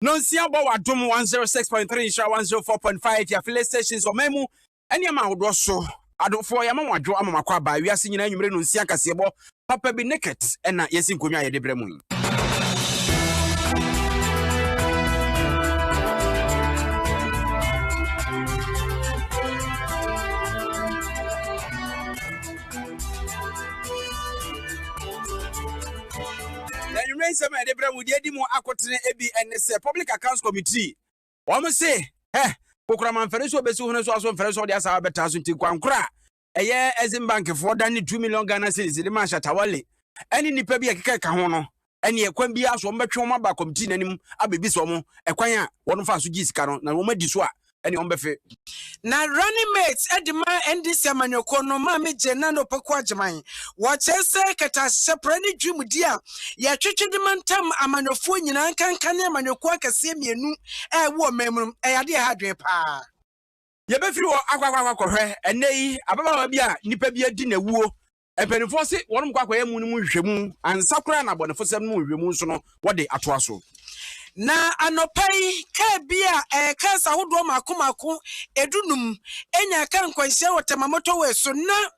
Nonsia bo Adom 106.3 sha 104.5 ya file stations omemu ene ma hodo so adofo ya ma wadwo amamakwa ba wiase nyina nwumre Nonsia Kasiebo papa bi Naket ena yesi nkonwa ye debre mu Raise my debra with the Adimo Akotine ABNS Public Accounts Committee. One say, Pokraman Ferris Besu also Ferris or the Asabetas into Quankra. A year as in bank for Danny 2 million Ghana cities in the Masha Tawali. Any Nipebia Kakahono, any Equembia, so much from my committee, and Abibisomo, Equaya, one of us Gis Caron, and Roma Diswa. Any umbefe. Na running mates edima endi semanyoko no mame jenano pokwajeman. Wachese katashe preni dream dia. Ya twetwe mantam amanofo nyina kankane amanyoko akase mienu wo memrum eyade hadwe pa. Ye befiri wo akwakwa kohwe enei ababa bia nipa bia di na wuo. Epenifo se wonum kwakwa ye mu no mu hwehwemu ansakura na bonefo sem no hwehwemu so no wode atoa so. Na anopai ka bia kansa hodo makomako edunum enya kan kwanhia wotemamoto we so na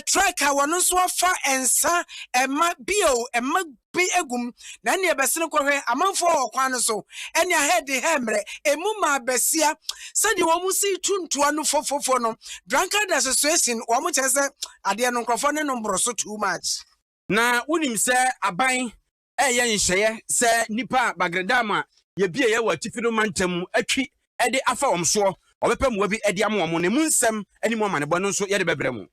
tracker wono so afa ensa ema bio ema bi egum na ne besene kohwe amanfo okwan so enya head hemre emu ma besia sadi wo musi tuntua no fofofo no drunkard association wo mu chese ade no nkrofo ne no mbroso too much na unim se aban eye nhye se nipa bagredama ye bie ye watifino mantam atwi ede afa omso obepam wa bi ede amom ne munsem ani mo mane bono so ye de bebremu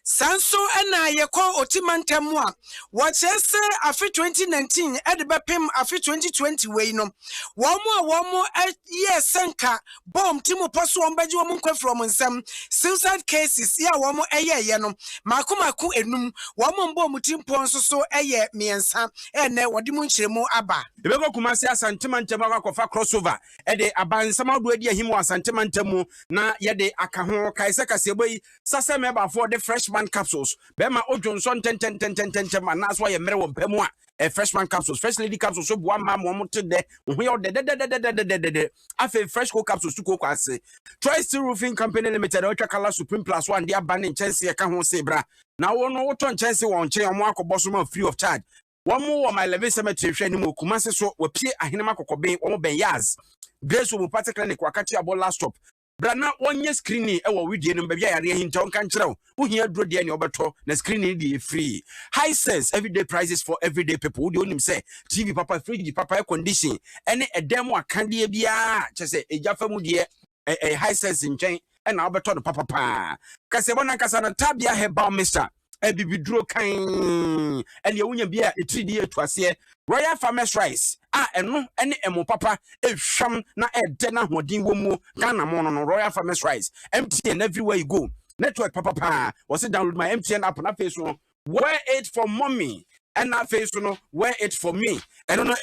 sanso ena ye ko otimantam a wo chese afi 2019 ede bepem afi 2020 we no wo mo ye senka bomb timu poso ombaji wo nkwa from nsem suicide cases ya wo mo eye no makomaku enum wo mo mbo mutimpo nso so eye miensa ene wodi mu nkyeremu aba ebeko kumase asantemantam akwafa crossover ede abansama do adi ahim asantemantam na ye de aka ho kaise Kasiebo yi sase meba for the freshman capsules bema ojonson 10 man na so ye mere wo mpamu a freshman capsules fresh lady capsules so boa ma mo to de ho ye de afi fresh co capsules to ko kwase Tri-Steel Roofing Company Limited ultra color supreme plus 1 dia ban chance ka ho se bra na wo no wo ton chance won che omo akoboso ma free of charge wo mo wo my 11 cemetery hwe ni mo kumase so wo pie ahenema kokoben wo ben yaz grace wo party clinic wakati abo last stop Brana onye screening ewo video no bia yare hinta on kan kire wo hia duro de ne obeto na screening dey free high sense everyday prices for everyday people wo onim say TV papa fridge papa air condition ene edem akande bia chese ejafa mu de high sense nchen na obeto no papa Kasiebo na kasa na tabia herbal mister bibiduro kan ene wunya bia etridi etuase Royal Farmers Rice eno ene emo papa ehwam na ede na hodin wo mu Ghana mo no Royal Farmers Rice MTN everywhere you go network papa was it download my MTN app na face no wear it for mommy and na face no wear it for me eno no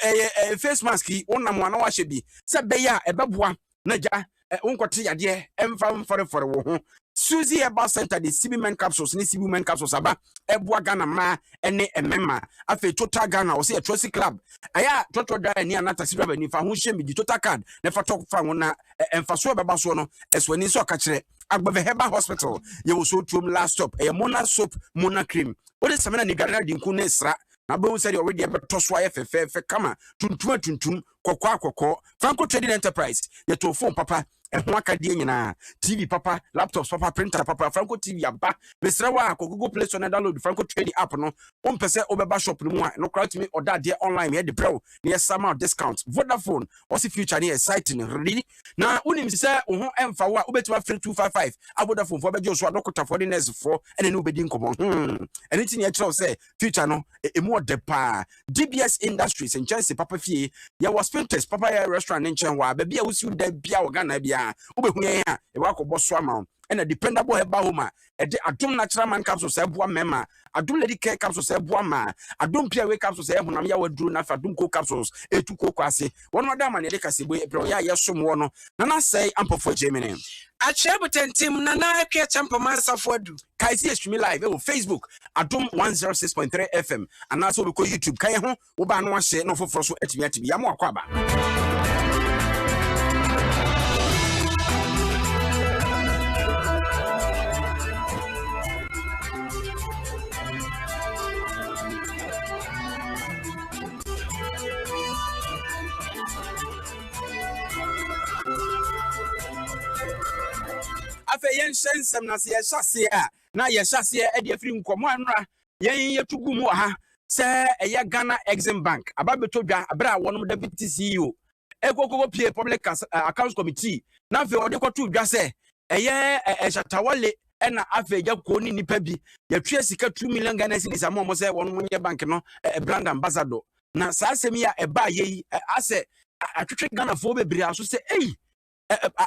face mask wona mo na wa hye bi se be ya ebeboa na ja unkote yade emfa for wo ho Suzy Herbal Center the CB men capsules ni CB men capsules aba eboa Ghana ma ene emema afi total Ghana o se Trosi Club aya toto da ni anata silver ni fa ho hye mi di total card na fa tok fa ho na emfa so beba so no eswani so ka kire Agbave Herbal Hospital ye wo so tuom last stop Mona soap Mona cream o de semena ni gadara di nku na esra na bo say already ebeto so aye fefe kama tuntum kokko Franco Trading Enterprise ye to phone papa ehwa kadie nyina TV papa laptops papa printer papa Franco TV aba besrewa ko Google Play Store na download Franco Trading app no on pese obeba shop no mu a no crowd me order there online here the bro near summer discount Vodafone also future near site ni really na unim se wo emfa wo a obetima free 255 Vodafone for bejo so adokota for the next for ene no bedi nkomo anything you tell say future no emu de pa DBS Industries and chance papa fie ya was printers papa ya restaurant in Chenwa be bia usi da bia Ghana bia a ube hu yɛn a ɛwɔ akɔbɔ so ama and a dependable heba homa Adom natural man capsules ɛboa mɛma Adom lady care capsules ɛboa ma Adom pia we capsules ɛhonam ya waduru na fa Adom co capsules etu ko kwase wɔn wada ma ne de Kasiebo ebro ya yesom wo no na na sɛe ampofo Germany Achebu tentim na na akwa champa masafo adu Kaisi stream live on Facebook Adom 106.3 FM and also we call YouTube kan ho wo ba no ahye no foforo so atimi ya mo akwaba afa yen shensem na se ye hyase a na ye hyase e de afiri nkomo anra yen yetugu mu ha se eye Ghana Exim Bank ababeto dwa abra wonom deputy CEO ekokoko pie public accounts committee na fe ode kwoto dwa se eye Shatawale na afa eja ko ni nipa bi yatwe sika 2 million Ghana cedis amomo se wonom nye bank no brand ambassador na sa asemi ya eba ye ase atwetwe Ghana fo bebre aso se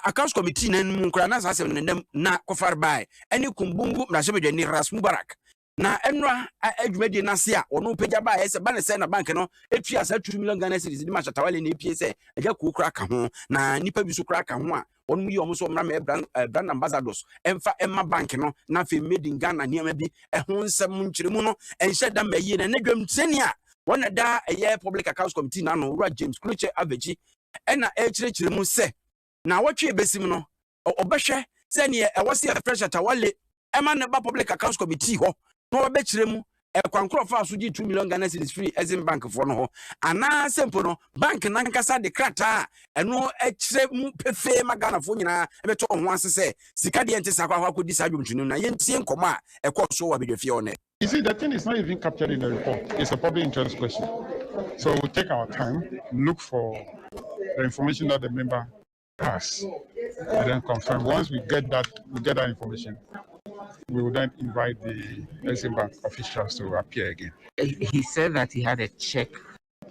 accounts committee na mu nkura na sase na kofar bai eni kumbungu na shebe ni Ras Mubarak na enwa adwumadi na se a ono pagya bai se ba ne se na bank no etua sa 2 million Ghana cedis di ma Shatawale na epie se eja ko kura ka ho na nipa bi so kura ka ho a onu yi omo so mra me brand ambassadors emfa emma bank no na fe made in Ghana niam bi ho nsem nkyeremu no enhye da mayi na nedwam tseni a wona da eye public accounts committee na no Ura James Kluche Aveji ena ekyerechiremu se na watwe besim no obehwe se ne ewose fresh Shatawale ema ne ba public accounts committee ho no obekiremu kwankro fa so gi 2 million Ghana cedis free Exim Bank for no ho ana sempo no bank na nkasa de krata eno ekire mu pefe ma Ghana fo nyina ebeto ho asese sika de ente sakwa kwa kodi sa dwomtunu na yentie nkoma ekoso wa bedefie one. You see, the thing is not even captured in the report. It's a public interest question. So we'll take our time, look for the information that the member has, and then confirm. Once we get that information, we will then invite the Exim Bank officials to appear again. He said that he had a check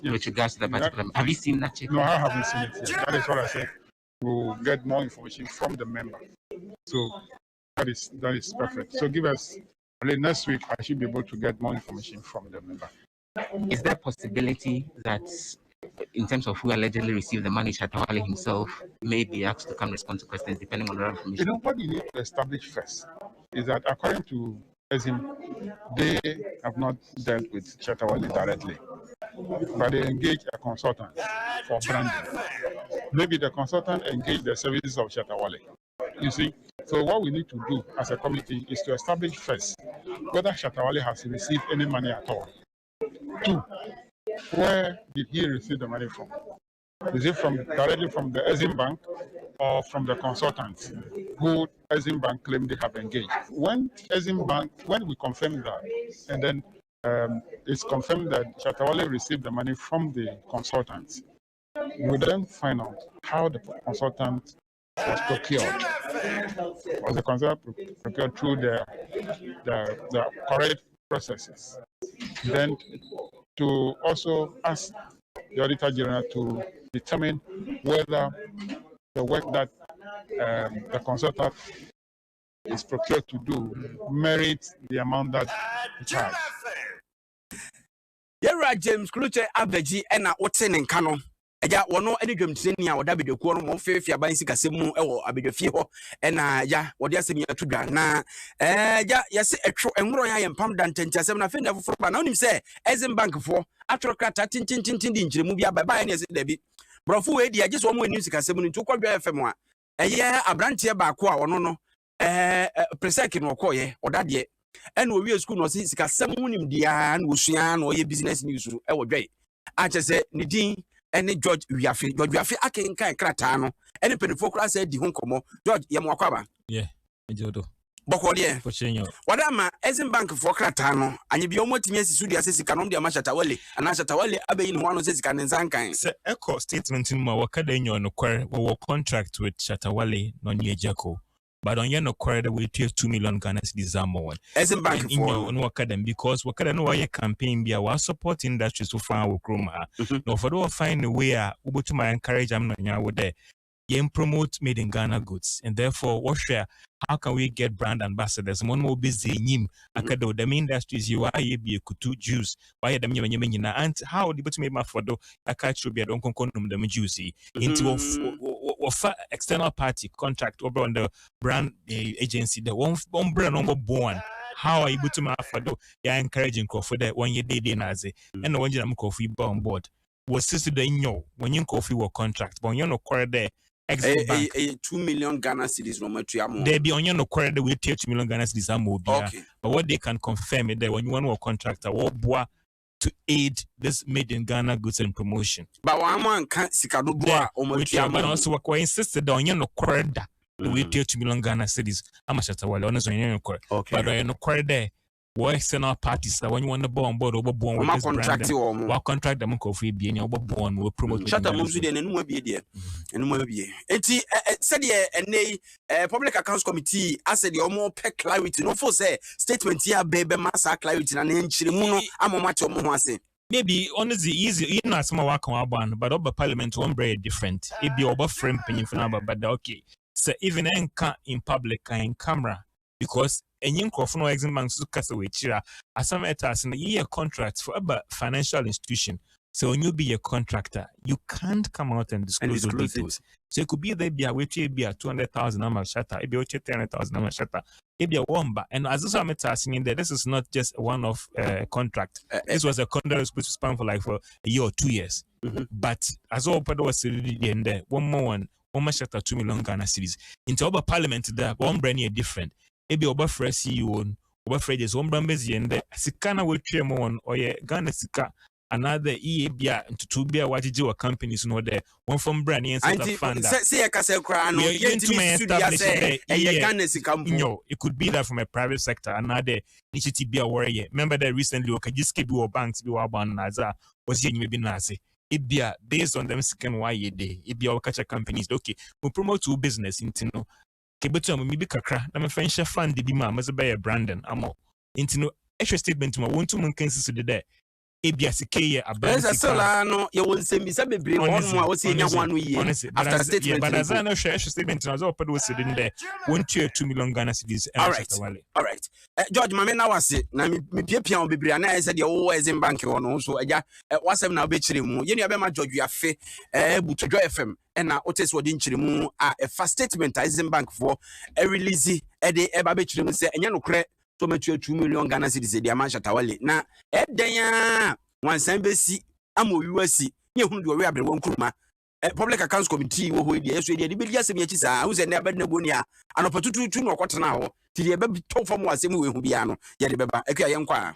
with regards to the particular. Have you seen that check? No, I haven't seen it yet. That is what I said. We'll get more information from the member. So that is perfect. So give us. Next week, I should be able to get more information from the member. Is there a possibility that, in terms of who allegedly received the money, Shatawale himself may be asked to come respond to questions depending on the information? You know, what you need to establish first is that according to Exim, they have not dealt with Shatawale directly, but they engage a consultant for branding. Maybe the consultant engaged the services of Shatawale. You see, so what we need to do as a committee is to establish first whether Shatawale has received any money at all. 2, where did he receive the money from? Is it directly from the Exim Bank or from the consultants who Exim Bank claim they have engaged? When we confirm that, and then it's confirmed that Shatawale received the money from the consultants, we then find out how the consultant was procured. Was the consultant procured through the correct processes? Then to also ask the Auditor General to determine whether the work that the consultant is procured to do merits the amount that he charged. Ura James Kluche Aveji ena woten nkano eja wono ene dwamtireni a woda bedekuo no mo fefe aban sikasemu ewo abedefie ho ena ja wode asemi atudwa na ja yese etwo enworo ya yempam da ntentiasem na fe na foforo ba na onim se Exim Bank fo atworo krata tintintintin di njiremu bia ba ne se dabi brofo we di agye so mo eni sikasemu ni to kwadwa FM a eye abrantie ba ko a wono no presek no koye odade ene owie school no sikasemu hunim dia na osua na oye business news e wodwe a chese ni din ene George Wiafe akenkan krata no ene penifo kura se di ho nkomo George ye mo akwaba ejodo bokode pochenyo wadama Exim Bank for krata no anye bi omotimi asisu dia sesika no dia ma Shatawale ana Shatawale abeyin ho ano sesika ne nsankan se echo statement ma wakada enyo no kware wo contract with Shatawale no nye Jacko but on no kware that we 2 million Ghana cedis one Exim Bank for no wakada because wakada no why campaign bia wa support industry so far wo kroma no for do find a way a ubotuma encourage am no nya wo there you promote made in Ghana goods, and therefore, what share? How can we get brand ambassadors? One more busy nim. Akado the industries you are ye be kutu juice. Why the menina and how the bottom make for do a catch be a don't condom them juicy into of external party contract over on the brand agency. The one brand number born. How are you able to make for do? You're encouraging for that 1 year day nazi and the 1 year I'm coffee on board. Was sister the when you coffee work contract, but you're no quarter there. A 2 million Ghana cedis no material. They be on your quarter with 2 million Ghana cedis okay. But what they can confirm is that when you want a contractor, what boy to aid this made in Ghana goods and promotion. But one man can't sikado boa or material. But also what insisted on your quarter with 2 million Ghana cedis. I'm a shatter while honest on your quarter. Okay. But I no quarter there. What external parties that when you want to born board over born with this brand, what contract them coffee be any over born will promote. Shut up, Mumsuden, and no be there, and no be. Eti said ye and public accounts committee. I said you more pay clarity. No for say statement here, baby, massa clarity and enchirimuno. I'm a macho moase. Maybe honestly easy. You know some work on one, but over parliament one very different. It be over frame penny for number, but okay. So even in public in camera because. And young no exim banks to cast away chira as some etas in the year contracts for a financial institution. So when you be a contractor, you can't come out and disclose those details. So it could be there be a way to be a 200,000 shatter, it be a 10,000 shatter, it be a womba. And as some etas in there, this is not just a one-off contract. This was a contract that was supposed to span for like for a year or 2 years. But as all part was in there, one more shatter 2 million Ghana cedis. Into our parliament there, one brand new different. Ebi oba fresh CEO, oba fresh is one brambezi and the Sikana will train on or ye Ghana Sika another EABia into 2 beer what you companies no there one from brand and fund. Say a castle crown, it could be that from a private sector, another initiative be a warrior. Remember that recently okay just keep your banks be our ban Naza was here maybe Nazi. It be based on them second why ye day. It be our catcher companies. Okay, we promote to business into no. Kebetu maybe kakra na me friendship fund di ma must be a Brandon amo into no extra statement ma won't mun can so de ebia sike a brand no you will say me say bebre one more we say nya one year after statement but as an extra statement na so pad we say in there won't 2 million Ghana cedis. All right George mama na wase na me piapia o bebre na say de wo exim bank no so eja wasem na obechire mu ye nua be ma George afe butudwo FM na otes wodi nchiremu a first statement exim bank for release e de e ba bechire mu say enya no kre to metu 2 million Ghana cedis de ama Shatawale na edan wansan besi amowiwasi ye hunu de we abre wonkuruma public accounts committee wo ho de so de be dia sem yachi saa wo se na abed na boni a anopotutu no kwotena ho ti de be to fam wasem we hu bia no ye de beba akua ye nkwa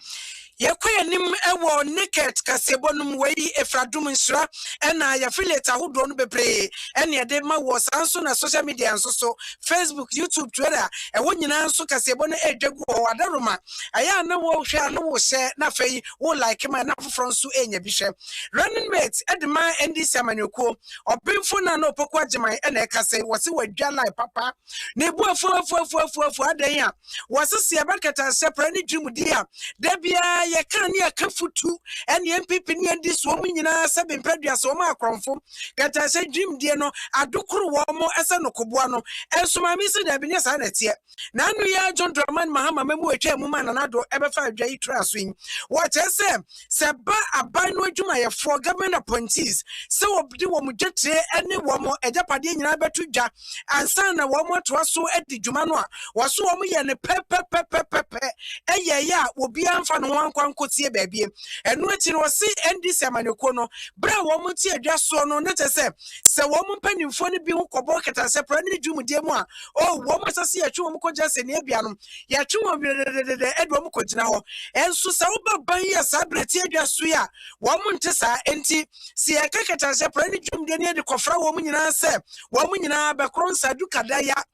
Yakoya nim ewo Naket Kasiebo num wei efradum nsura ena ya affiliate ahodo no bebre ene ya de ma wo sanso na social media nso so Facebook, YouTube, Twitter ewo nyina nso Kasiebo no edwagu o adaroma aya na wo hwe na wo share na fei wo like ma na foforo nso enya bi hwe running mate edema NDC amanyoko obinfo na no pokwa ageman ena ekase wose wadwa live papa na ebu afu adan ya wose se abakata sepra ni dwumdia da bia ye kan ya kafutu ene MPP ni andi so mu nyina sabe mpradua so ma akromfo kata se dream die no adokoro wo mo ese no koboa no enso ma mi se da binya sa na tie na anu ya John Dramani Mahama memu etwa mu ma na do ebefa adwa itra so yin wo chese se ba aban no adwuma ye for government appointees se obdi wo mu jetre ene wo mo ejapade nyina betu dwa ansa na wo mo to so edi dwuma no a wo so wo mo ye ne pepepepepe eye ya obi amfa no wankotie baabie enu ati no si NDC amaneko no bra wo mo tie adwa so no na chese se wo mo panimfo ne bi ho kobo keta se pra ne dwumdie mu a o wo mo sase ya twa wo mo koja se ne bia no ya twa wo de edwo mo kogina ho enso sa wo baban ya sa breti adwa so ya wo mo nte sa enti se ya keta se pra ne dwumdie ne de kofra wo mo nyina se wo mo nyina be kronsa dukada ya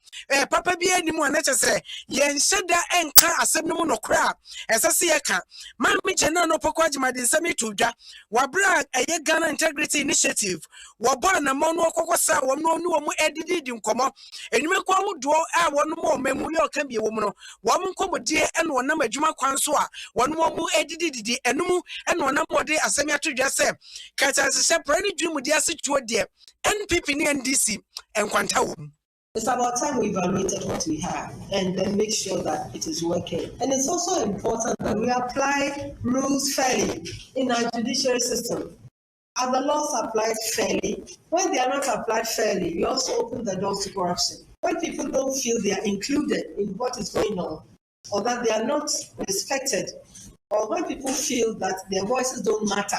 papa bi anim a na kyerɛ sɛ yɛnhyɛ da ɛnka asɛm no mu nokora a ɛsɛ sɛ yɛka mame gyena no pɔkɔ agyemade nsɛm to dwa wabra ɛyɛ Ghana Integrity Initiative wɔbɔ anamɔ no ɔkɔkɔ sa wɔn no ne wɔn adididi nkɔmɔ enwuma kɔ ahodoɔ a wɔn mo mɛmu yɛ ɔka bi wɔ mu no wɔn nkɔmɔdie ɛna wɔnam adwuma kwan so a wɔn mo adididi ɛnum ɛna wɔnam wɔde asɛm ato dwa sɛ kata sɛ prɛni dwumudi ase tuo deɛ NPP ne NDC enkwanta wɔ mu. It's about time we evaluated what we have and then make sure that it is working. And it's also important that we apply rules fairly in our judiciary system. Are the laws applied fairly? When they are not applied fairly, we also open the doors to corruption. When people don't feel they are included in what is going on, or that they are not respected, or when people feel that their voices don't matter,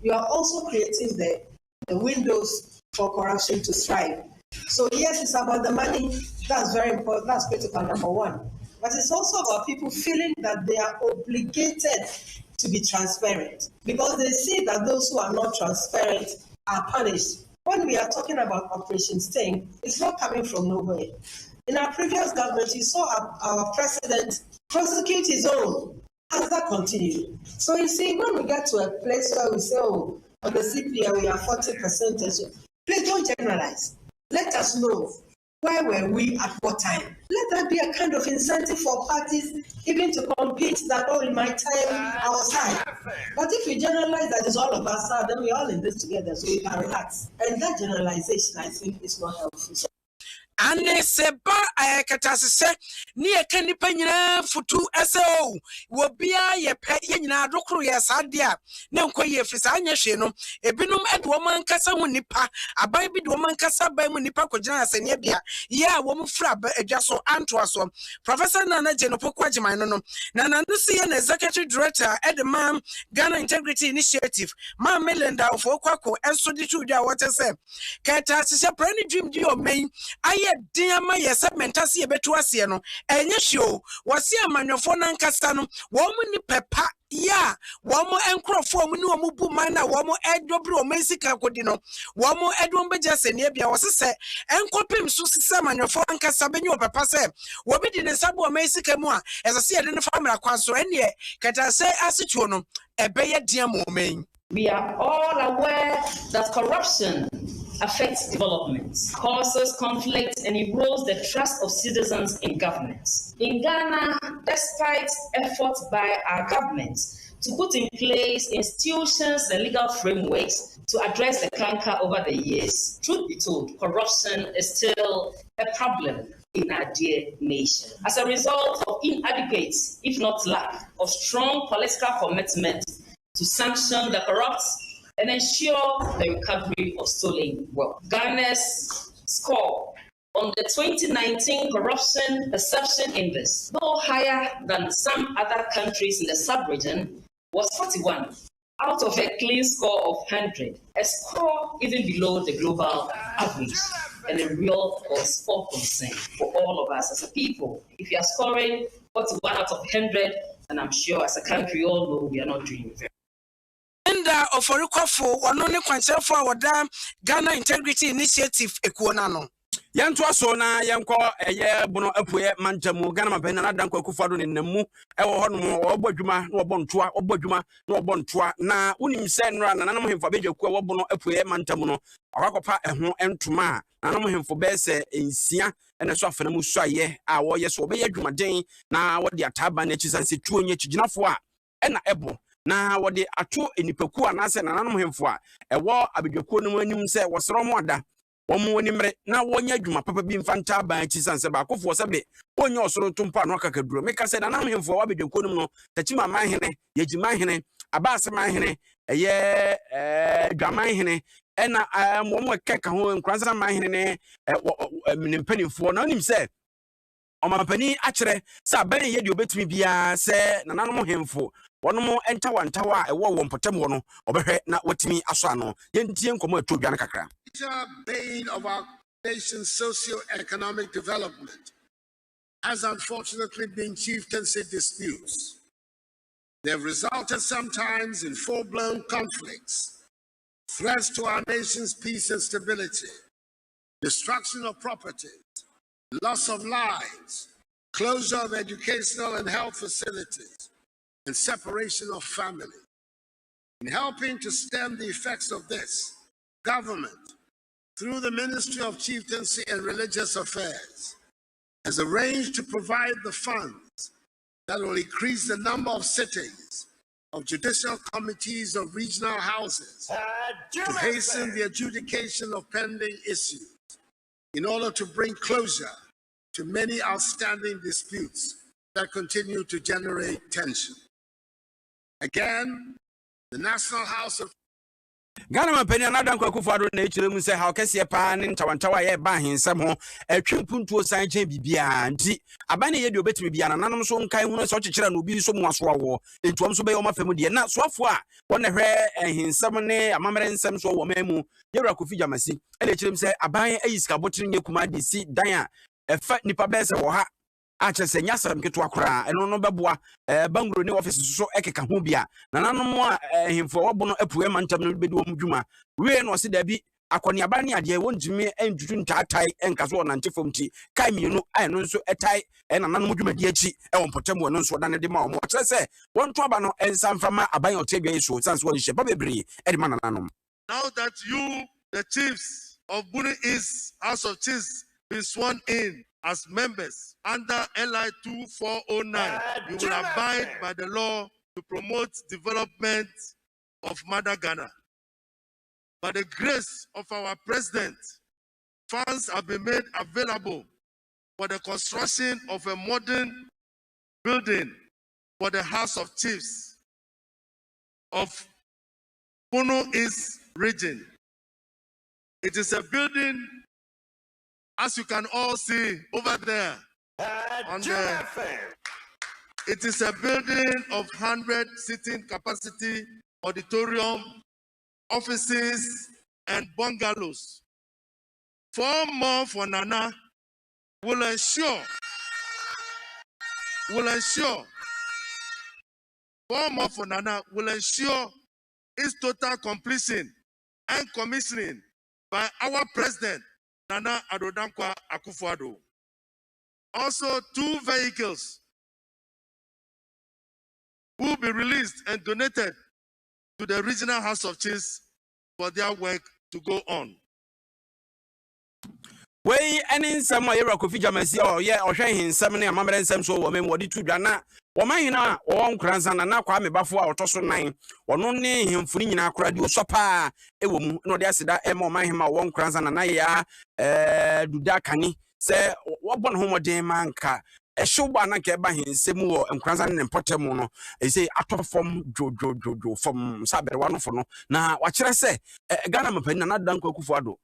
you are also creating the windows for corruption to thrive. So yes, it's about the money. That's very important. That's critical, number one. But it's also about people feeling that they are obligated to be transparent because they see that those who are not transparent are punished. When we are talking about Operation Sting, it's not coming from nowhere. In our previous government, you saw our president prosecute his own. Has that continued? So you see, when we get to a place where we say, oh, on the CPI we are 40%, please don't generalize. Let us know where were we at what time. Let that be a kind of incentive for parties even to compete that, oh, in my time, I was high. But if we generalize that it's all of us, then we're all in this together, so we can relax. And that generalization, I think, is not helpful. Ane seba katasese ni ekanipa nyina futu SO wo bia ye pe ye nyina adokro ye sadia na nko ye frisa anya hwe no ebinum ede wo mankasa ho nipa aban bi de wo mankasa ban mu nipa kogina asene bia ye a wo mfra adwa so anto aso Professor Nana Jenopoko Agyeman no na no se ye na executive director Edman Ghana Integrity Initiative ma Melinda of Okwako enso di tudwa what say katasese prani dream di o main Diama yes, mentasi a betuasiano, and yes, show was here manufo nankasano, woman ni pepa, ya, wamo encro for no mubu mana, wamo edobro mesika codino, wamo edwom bejas and yebia was a set, and copim susisa manufo ankasabeno papa se, wabit in a sabo mesika moa, as I see it in the family quanso and ye, cata say asituno, a bay diamo main. We are all aware that corruption affects development, causes conflict, and erodes the trust of citizens in government. In Ghana, despite efforts by our government to put in place institutions and legal frameworks to address the canker over the years, truth be told, corruption is still a problem in our dear nation. As a result of inadequate, if not lack, of strong political commitment to sanction the corrupt and ensure the recovery of stolen wealth. Ghana's score on the 2019 Corruption Perception Index, though higher than some other countries in the sub-region, was 41 out of a clean score of 100, a score even below the global average, and a real cause for concern for all of us as a people. If you are scoring 41 out of 100, and I'm sure as a country we all know we are not doing very well. Of Orikofo, one only concern for our Ghana Integrity Initiative, Equanano. Yantua sona yanko eye bono apuye mantamu Ghana mapena na danko akufado ne namu ewo hono obodwuma na obontoa obodwuma na obontoa na unim se nra na nanam hemfa bejaku ewo bono apuye mantamu no akakopa eho entuma na nanam hemfo be se ensia ene so afena mu suaye a wo ye so be adwumaden na wode ataba na chisanse tuonye chiginafo a ena ebo na wode ato enipaku anase na nanam hemfo a ewo abedwakuo no anim se wosoro mo ada womo nimre na wonya adwuma papa bi mfanta ban chisanse ba akofo sebe wonya osoro tumpa no akakaduro meka se na nanam hemfo a wabedwakuo no no tachima manhene yegima hene abase manhene eye dwaman hene ena mo keka ho nkransa manhene ne mpenimfo na onim se omapani akere se aban ye de obetumi bia se na nanom hemfo wono entawa ewo wompotem wono obehwe na watimi aso ano yentie nkomo atodwa na kakra. Bane of our nation's socio-economic development has unfortunately been chieftaincy disputes. They have resulted sometimes in full-blown conflicts, threats to our nation's peace and stability, destruction of property, loss of lives, closure of educational and health facilities, and separation of family. In helping to stem the effects of this, government, through the Ministry of Chieftaincy and Religious Affairs, has arranged to provide the funds that will increase the number of sittings of judicial committees of regional houses to hasten the adjudication of pending issues in order to bring closure to many outstanding disputes that continue to generate tension. Again, the National House of Ghana mapeni anada kwa kufuado na echire mu se ha okese pa ne ntawantawa ye ba hensam ho atwempuntuo san chen bibia nti abane ye de obetimi bia nanom so nkan hu so kyekere na obi so mu aso awo entuom so be yoma fam de na soafo a wona hwe hensam ne amamere nsam so wo mamu yewra kofi jamasi ele echire mu se aban ayisika botire nye kuma de si dan a efa nipa bese wo ha ache se nyasam keto akora eno no beboa bangro ne office so ekeka ho bia nananom a hemfo wobo no apue mantam no bedi wo mdwuma we no se da bi akoni abane ade wontimi entutu ntaatai enkaso na ntefom ti kai mienu ai no nso etai nananom dwuma di achi wo mpotam wo no nso dane de ma wo kire se wonto aba no ensamfama aban otedwa yeso sanso wo hye babebri edi ma nananom. Now that you, the chiefs of Buni East House of Chiefs, be sworn in as members under LI 2409, you will abide by the law to promote development of Mother Ghana. By the grace of our president, funds have been made available for the construction of a modern building for the House of Chiefs of Puno East region. It is a building, as you can all see over there, it is a building of 100 seating capacity, auditorium, offices, and bungalows. 4 more for Nana will ensure 4 more for Nana will ensure its total completion and commissioning by our president, Nana Addo Dankwa Akufo-Addo. Also, 2 vehicles will be released and donated to the Regional House of Chiefs for their work to go on. Wey eni nsam a yewra kofi jamasi o ye ohwe hensam ne amamere nsam so wo mem wodi tudwa na wo mahina wo nkransa na kwa mebafo a otoso 9 wono ne hemfuni nyina akora di osopa ewo mu no de aseda ema mahima wo nkransa na ya duda kani se wo bon homoden manka ehwoba na ke ba hensam wo nkransa ne mpotem no ese atofom jojo fom sabere wano fo no na wa kire se Ghana mapani na dan Akufo-Addo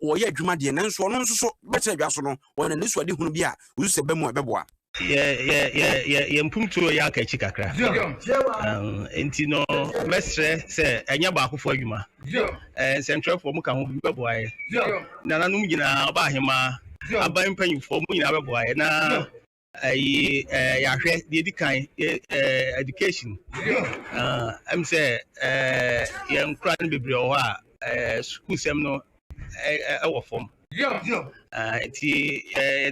wo ye adwuma de nanso no nso so bete adwaso no wona nisu ade hunu bi a wo se bemu ebeboa ye mpumtuo ya akachi kakra enti no mesre se enya ba Akufo adwuma central for mu ka ho beboa ye nananum nyina ba ahema aban panyufo mu nyina beboa ye na ya hwe de dikan education am say ye nkura ne bebre o ha school sem no our form. Ti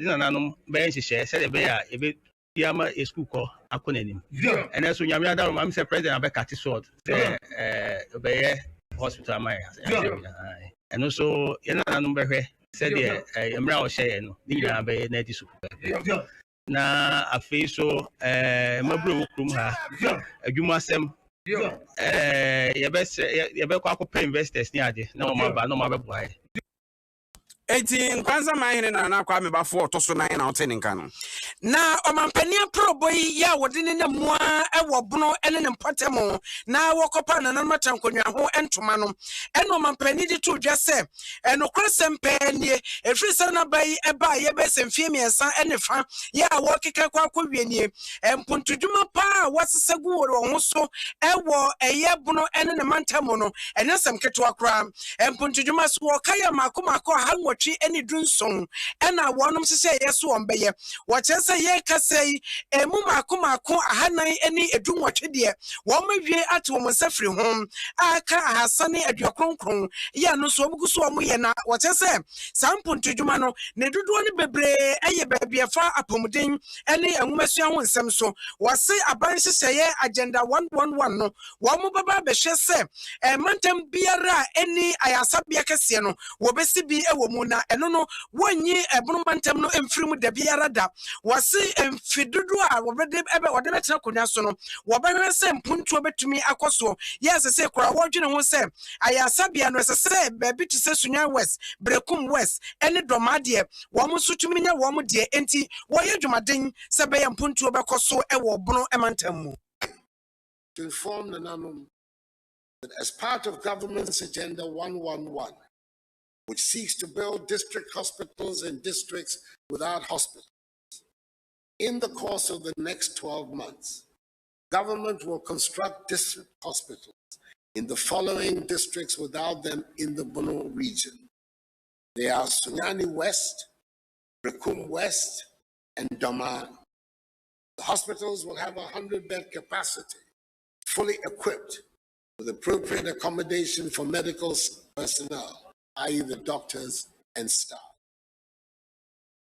nananum ben hye se de be ya ebe yama a school call akonanim. And so nyame adaro am say president abeka ti sword be hospital mai. And also nananum be hwe se de emra o hye no ni nyina be na ti school. Na afi so mabro okrum ha adwuma sem ye be kwa ko pay investors ni ade na o ma ba no ma be boa eti nkwanza mahene na kwa mebafo otoso 9 na otene nka no na omampania proboyi ya wodene na mua ewo bono ene ne mpatemo na wokopa na namata nkonwa ho entoma no ene omampani di to dwa se eno krasempe nie efrisa na bayi eba ye be semfie miensa ene fa ya wokeka kwa akwienie empuntuduma pa wasesegu wo ho so ewo eye bono ene ne mantamo no ene semketo akra empuntuduma so kaya makoma ko hanwo nwɔtwe ani dunson ɛna wɔnom hyehyɛ yɛ so wɔn bɛyɛ wɔkyerɛ sɛ yɛ kasa yi emu maako ahanan ani edu nwɔtwe deɛ wɔn awie ate wɔn nsa firi ho aka ahasa ne aduokronkron yɛ no so obugu so wɔn yɛ na wɔkyerɛ sɛ saa mpontodwuma no ne dodoɔ ne bebree ɛyɛ baabi ɛfa apɔmuden ɛne enwumasua ho nsɛm so wɔse aban hyehyɛ agenda 111 no wɔn baba bɛhwɛ sɛ mantam biara ɛni ayasabea kɛseɛ no wɔbɛsi bi ɛwɔ mu na ɛno no wɔnyi ɛbono mantam no mfiri mu da biara da wɔse mfidodo a wɔde bɛtena konwa so no wɔbɛhwɛ sɛ mpuntuo bɛtumi akɔ so yɛsɛ sɛ kora wɔdwene ho sɛ ayasabea no ɛsɛ sɛ baabi te sɛ Sunya West Brekum West ɛne Dɔmadeɛ wɔn nso tumi nya wɔn deɛ enti wɔyɛ dwumaden sɛ bɛyɛ mpuntuo bɛkɔ so ɛwɔ bono mantam mu. To inform the Nanum that as part of government's agenda 111, which seeks to build district hospitals and districts without hospitals, in the course of the next 12 months, government will construct district hospitals in the following districts without them in the Bono region. They are Sunyani West, Brekum West, and Daman. The hospitals will have 100-bed capacity, fully equipped with appropriate accommodation for medical personnel, i.e. the doctors and staff.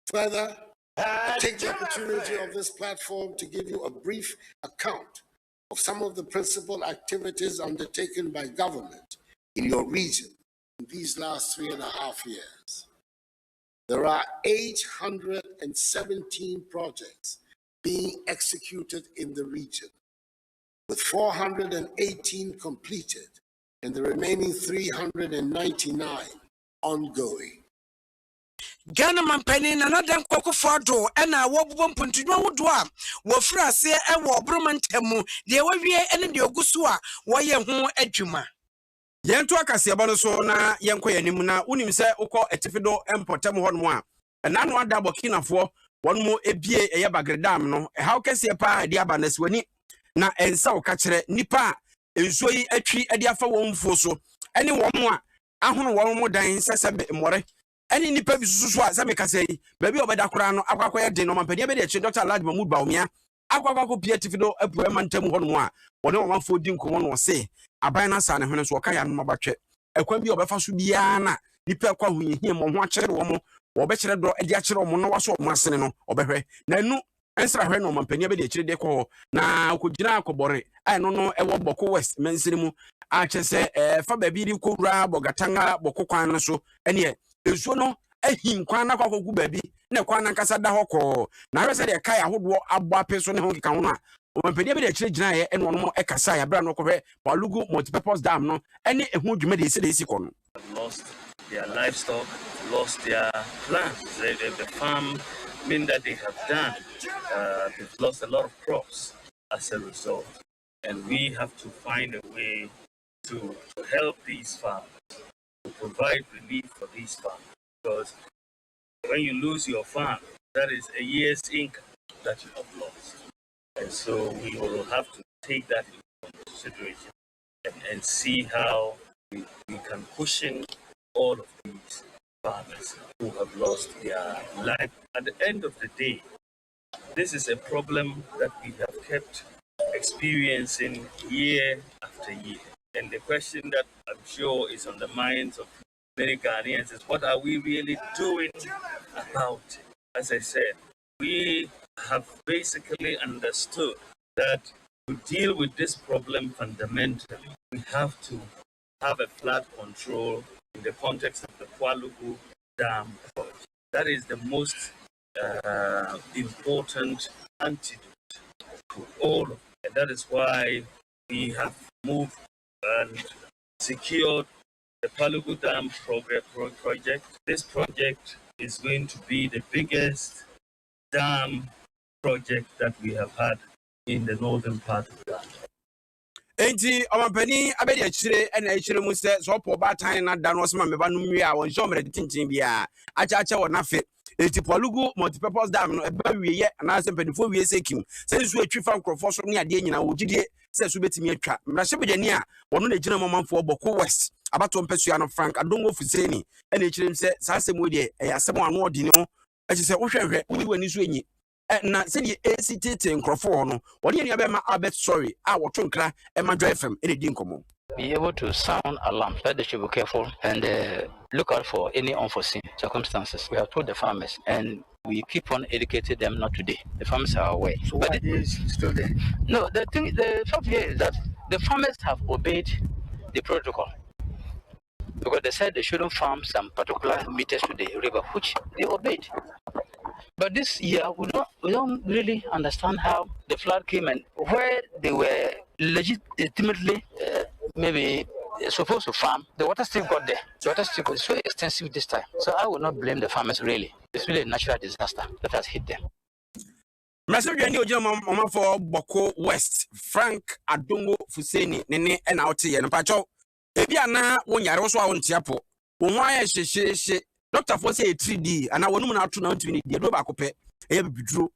Further, I take the opportunity of this platform to give you a brief account of some of the principal activities undertaken by government in your region in these last 3.5 years. There are 817 projects being executed in the region, with 418 completed and the remaining 399 ongoing. Ghana mampani na nadan kokofo do na wobubo mpontudwa wodo a wofura ase wo obromantamu de wawie ene de ogusu a woye ho adwuma. Yento Kasiebo no so na yenko yanim na unim se ukọ etifido empotem honmo a na no ada bokinafo wonmo ebie eye bagredam no haw kase pa de aba na siwani na ensa wo ka kire nipa ensuo yi atwi de afa wonfo so ene wonmo a ahono wonmo dan sesebe mmore ene nipa bi susu a se meka sei baabi obeda kora no akwakoye de no mampani be de chi Dr. Lad Mahmoud Baumia akwakwa pie etifido apu mantam honmo a wone wonfo di nkomo no se aban na sa ne hwene so ka ya no mabatwe ekwan bi obefa so bia na nipa kwa hunyehie mo ho akere wo mo obekere do edi akere wo no waso mo asene no obehwe na nu ensra hwe no mampani be de akire de ko na akogina akobore ai no ewo Boko West mensiri mu a chese fa ba bi ri kowura bogatanga bokokwan no so ene esuo no ahim kwan na kwakogu ba bi na kwan na nkasa da hokọ na hwe se de kai ahodo abọ apeso ne ho keka ho na mampani be de akire gina ye ene no ekasa ya bra no kohwe Palugu multipurpose dam no ene ehu dwuma de isi ko no. Lost their livestock, lost their plants, the farming that they have done. They've lost a lot of crops as a result. And we have to find a way to help these farmers, to provide relief for these farmers. Because when you lose your farm, that is a year's income that you have lost. And so we will have to take that into consideration and see how we can cushion all of these farmers who have lost their life. At the end of the day, this is a problem that we have kept experiencing year after year. And the question that I'm sure is on the minds of many Ghanaians is, what are we really doing about it? As I said, we have basically understood that to deal with this problem fundamentally, we have to have a flood control in the context of the Palugu Dam project. That is the most important antidote to all of it. And that is why we have moved and secured the Palugu Dam project. This project is going to be the biggest dam project that we have had in the northern part of Ghana. Enti amampani abedi achire ena achire mu se so po batan na da no sema meba no nwi a won show mere tintin bia acha wo nafe enti Palugu multipurpose dam no eba wiye na se mpedifo wiye sekim se nsu atwi fa nkrofo so ne ade nyina wo gidie se so betimi atwa mrahye bedani a wono na gina mamanfo Boko West abato mpesua no Frank Adongo Fuseni ene chirem se sa asemo de asemo ano odi no echi se wohwehwe woni wani so enyi na se die ACTT nkrofo no woni nia be ma abet sorry a woto nkra e ma Joy FM ene di nkomo. Be able to sound alarm that they should be careful and look out for any unforeseen circumstances. We have told the farmers and we keep on educating them not today. The farmers are aware. So but it is still there? No, the fact here is that the farmers have obeyed the protocol because they said they shouldn't farm some particular meters to the river, which they obeyed. But this year, we don't really understand how the flood came and where they were legitimately maybe supposed to farm. The water still got there. The water still got so extensive this time. So I will not blame the farmers really. It's really a natural disaster that has hit them. Message ni oje mama for Boko West Frank Adongo Fuseni nene na ote ye no pacho ebi ana wonyare so a wontiapo wonwa ya hyehyehye doctor for say 3D ana wonum na ato na ntimi de do ba kope e bibiduro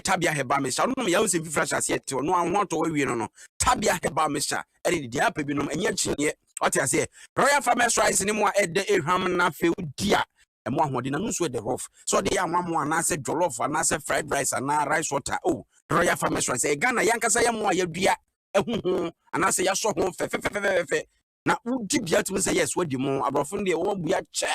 tabia heba mesha no ya won se fi fresh ase ete no anho to wawie no tabia heba mesha e de apa bi no enya chinye ote ase Royal Farmers Rice ni mo a ede ehwam na fe udia emo ahode na no so de rough so de ya nwamo ana se jollof ana se fried rice ana rice water oh Royal Farmers Rice e Ghana yankasa ya mo a yadua ehuhu ana se ya so ho fe na udi bia tum say yes wadi mo abrofo de wo bua che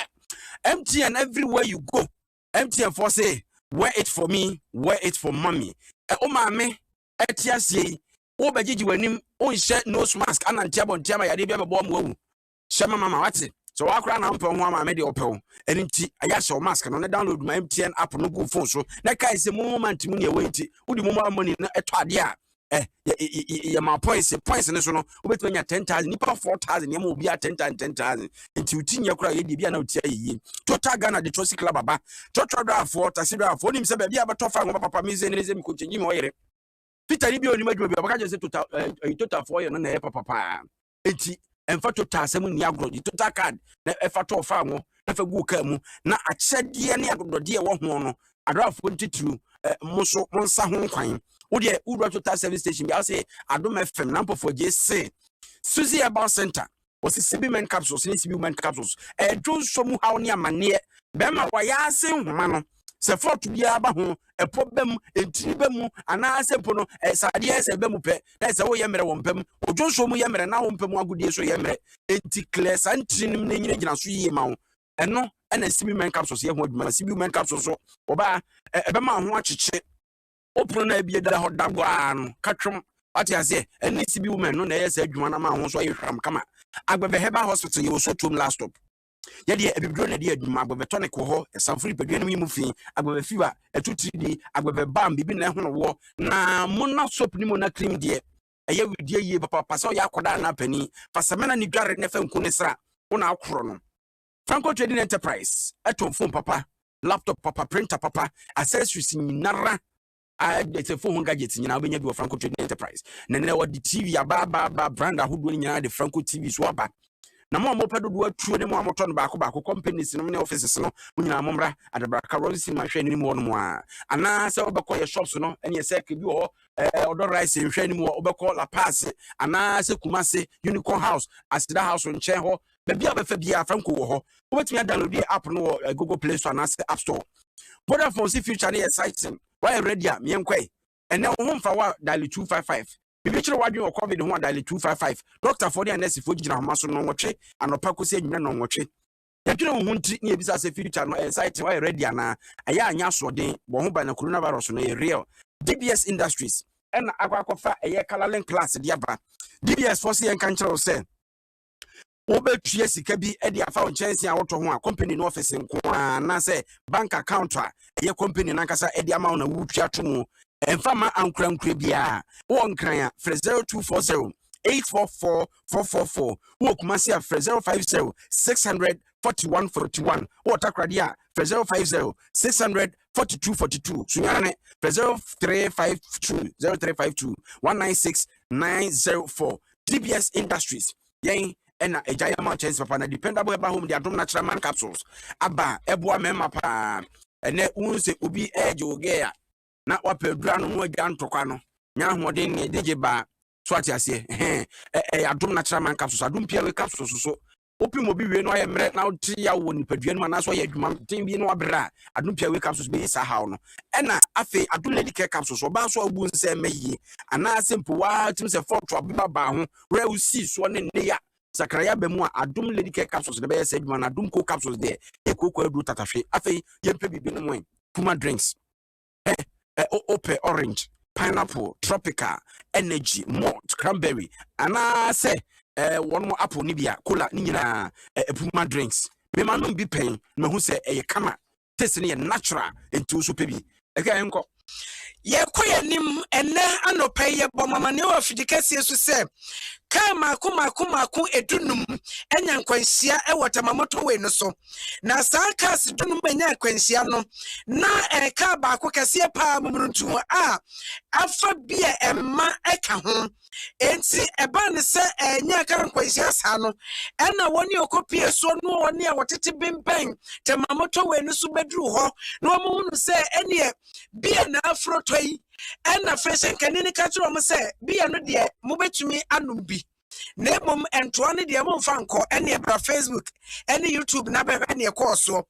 MTN everywhere you go MTN for say wear it for me wear it for mommy o ma me etiasie wo bagigi wanim o nche nose mask ana ntiabo ntiama yade bia bebo mo wu shema mama wate so wakra na mpa ho ama me de opel enti aya show mask no na download my MTN app no go phone so na kai se moment mu ne wenti udi mo money na eto ade a my points ne so no obetu nya 10,000 nipa 4,000 yema obi a 10,000 enti utinye kura ye de bia na utia yi total Ghana de Trosi Club aba total draft tasidra for nim se ba bia betofa ngo papa mize ne ze mikotenyi me oyere Peter ni bi oni madwo bia baka je se total for ye no na ye papa enti emfa total asem ni agro di total card na efa to fa ngo na fa gu ka mu na akyede ne agrodode ye wo ho no adraft 22 muso monsa ho kwan Udia Udra Total Service Station, I say Adom FM, number for JC. Susie About Center, was a CB capsules, CB capsules. A Joe somehow near Mania, Bema Wayase, Mano, Sefort to be abaho, a problem, a tribemu, and I say Pono, as ideas a bemupe, that's a way Yammer Wampem, or Joe Somu Yammer and now Pemo good years so Yammer, Anticles and Trim Nagina Mount, and no, and a CB capsules here with my CB capsules, or by a Bema watch it. Open na bia da hoda gwa no katwom ati ase eni sibi woman no na yesa adwuma na ma ho so yehwam kama agbebe heba hospital ye so tom last stop ye de ebibro na de adwuma agbebe tonic ho esanfuri pedua no mu fi agbebe fiwa etutiri agbebe bam bibi na ho no wo na mona soap ni mona cream de eye widie ye papa so ya akoda na pani pasamena ni dware ne fa nku ne sra wona akoro no Franco Trading Enterprise etom phone papa laptop papa printer papa accessories nara it's a 400 gadgets in Albania do Franco Trading Enterprise. Nene what the TV aba brand who doing the Franco TV swaba. Na mo pedo do true ne mo amoton back companies no ne offices no munyina momra at the Braccarolisi machine ni mo no a. Ana se obekọ your shops no ene se ke bi ho Unauthorized nhwe ni mo obekọ La Paz ana se Kumase Unicorn House Asida House on Chen ho be bia be fa bia Franco wo ho. Obetumi download the app no Google Play Store na App Store. Vodafone see future dey exciting. Why ready me enkwe and now home for what daily 255 bibi chiro wadwe o covid ho daily 255 doctor for the nurse for gina ho so no nwotwe anopa se nyina no nwotwe yadwene ho ntri ne ebisa se future no exciting why ready ana aya anya so den bo ho ba na coronavirus no real DBS Industries and akwakofa eye kalalen class dia ba DBS for se enka nchiro se obetua sika bi e de afa o chance a woto ho a company no office nko na say bank account a ye company na nkasa e de ama na wutua to mu emfa ma ankra bia wo nkran a 0240 844 444 wo kuma se a 050 600 4141 wo takrade a 050 600 4242 sunyane 0352 196 904 DBS Industries yen ena ejaya ma chance papa na dependable eba home the Adom natural man capsules aba eboa mema pa ene unse obi eje oge na wapedura no mo gya ntokwa no nya hoden ne deje ba so ati ase Adom natural man capsules Adom PL capsules so open obi we no ayemre na uti ya wo nipadua no na so ya adwuma tin bi no abra Adom pia we capsules be isa haw no ena afi Adom lady care capsules oba so abu nse mayi ana simple wa tim se fortro abeba ba ho we usi so ne ne ya sakraya be mu a Adom lady care capsules de be yesa adwuma na Adom co capsules de e kokwa adu tatahwe afi yempe bibi no mo Puma drinks ope orange pineapple tropical energy malt cranberry ana say one more apple nibia cola ni nyina Puma drinks me manom bi pen me hu say kama taste ne natural enti so pe bi enko ye koyanim enne anopa ye bomama ne ofidikase so se kama kuma edunum enya nkwansia ewotamamoto we no so na saa kas dunum enya nkwansia no na ka ba ko kase pa mumruntu a afa bia emma eka ho enti eba ne se enya ka nkwansia saa no ena woni okopie so no woni a wotete bimpen tamamoto we no so bedru ho no mo hunu se ene bia na afro toyi ena fashion kanini ka tro mo se bia no de mo betumi anum bi na mom entoa ne de mo mfa nko ene bra Facebook ene YouTube na be ne course so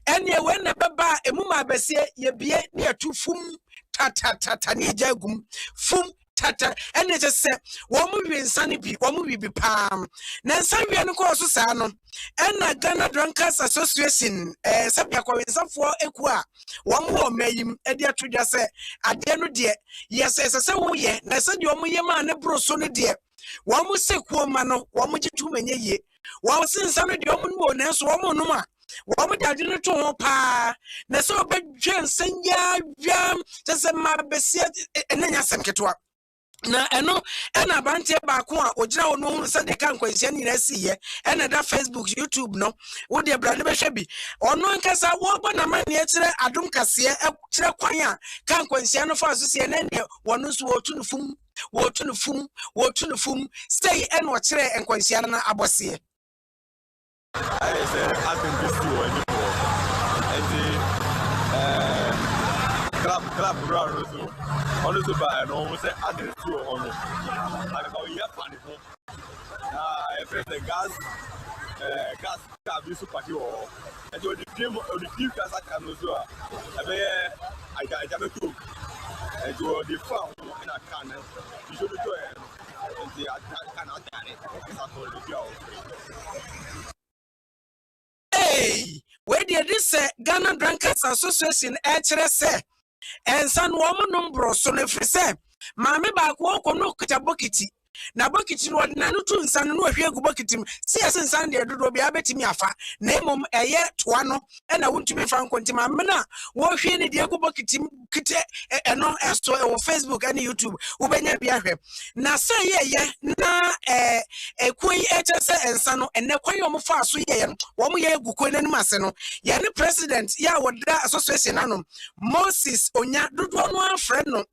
ene we na beba emuma abesie ye bie ne atufum tata ne jagum fum tata ene je se wo mu wi nsane bi wo mu bi pam na nsan wi ne course sa no ena Ghana Drinkers Association sabia kwa wensafo eku a wo mu wo mayim e de atodwa se ade no de yes se wo ye na se de wo mu ye ma ne bro so ne de wamu sekuo ma no wamu jitu menye ye wamu sinsano de wamu no na so wamu no ma wamu dade no to ho pa na so bedwe nsanya dwam tese ma besia enanya semketwa na eno ena bante ba ko a ogira wo no hu se de kan kwansia ni na siye ena da Facebook YouTube no wo de bra ne be hwe bi ono nkasa wo ba na mane kire Adom kase kire kwan a kan kwansia no fa so se na ne wono so wo tunu fum stay and watch and Quansiana Abossi. I said, I think this too anymore. And clap around also. Honestly, by and almost say, I think too on it. I know you have funny. If it's the gas can be super hero. And you're the team gas I can also. I got a cook. And you're the farm in a can. You should be doing. And the cannot done it. Hey, where did this Ghana Drinkers Association actually say? And some woman number so never say, Mammy back walk on no bokiti. Na bokiti no na no to nsan no ahwe gu bokitim si asensan de dodo bia betimi afa na mom eye toa no na wontumi fa nkontima amena wo hwe ne de gu bokitim kite eno esto e wo Facebook and YouTube wo benya bia hwe na se ye na ekoi etese ensan no enne kwan yo mo fa so ye no wo mo ye gu ko nanim ase no ye ne president ya woda association anom Moses onya dodo no afre no